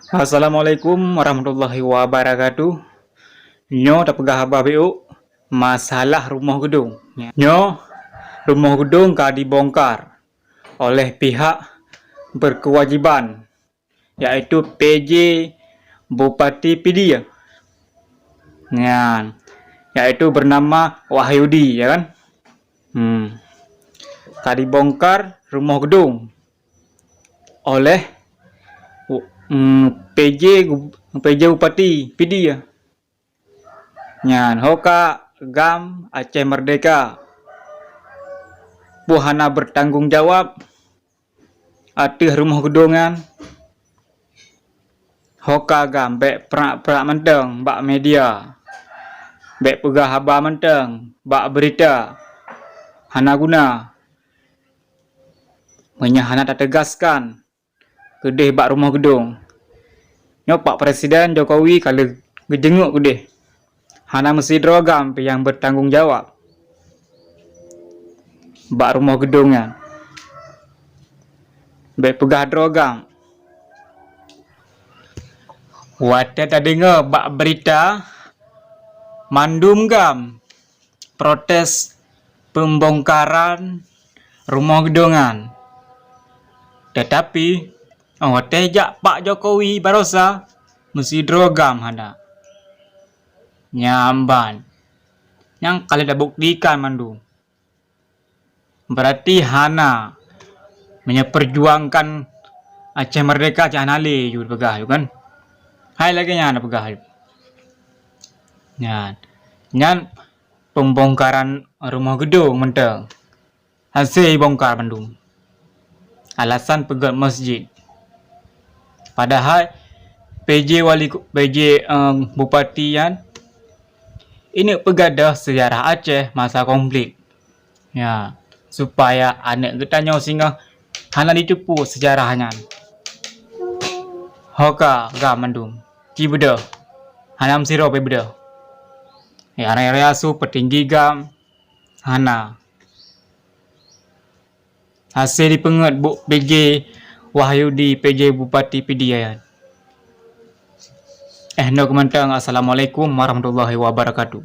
Assalamualaikum warahmatullahi wabarakatuh. Nyo tak pegah habah BU masalah rumah gedung. Nyo rumah gedung ka dibongkar oleh pihak berkewajiban yaitu PJ Bupati Pidia. Yaitu bernama Wahyudi ya kan. Ka dibongkar rumah gedung oleh PJ Bupati Pidia. Hoka Gam Aceh Merdeka Buhana bertanggung jawab atih rumah gedungan Hoka Gam bek perak menteng bak media bek pegah haba menteng bak berita hana guna menyahana tak tegaskan kedeh bak rumah gedung. Pak Presiden Jokowi kalau ngejenguk kedeh hana mesti drogam yang bertanggung jawab bak rumah gedungan bek pegah drogam. Wate tadi bak berita mandum gam protes pembongkaran rumah gedungan. Tetapi tejak Pak Jokowi barosa mesti drogam hana nyamban yang kali dah buktikan mandu berarti hana menyeperjuangkan Aceh Merdeka jangan ali juga pegah kan hai lagi nyana pegah nyan pembongkaran rumah gedung menteng hasil bongkar Bandung alasan pegat masjid. Padahal PJ Bupati ini pegadah sejarah Aceh masa konflik. Supaya anak getanya singa hana dicupu sejarahnya. Hoka ga mandum. Ki beda. Hanam siro pe beda. Area su petinggi gam hana. Hasil dipenget bu PJ Wahyudi PJ Bupati Pidia. No kementang. Assalamualaikum warahmatullahi wabarakatuh.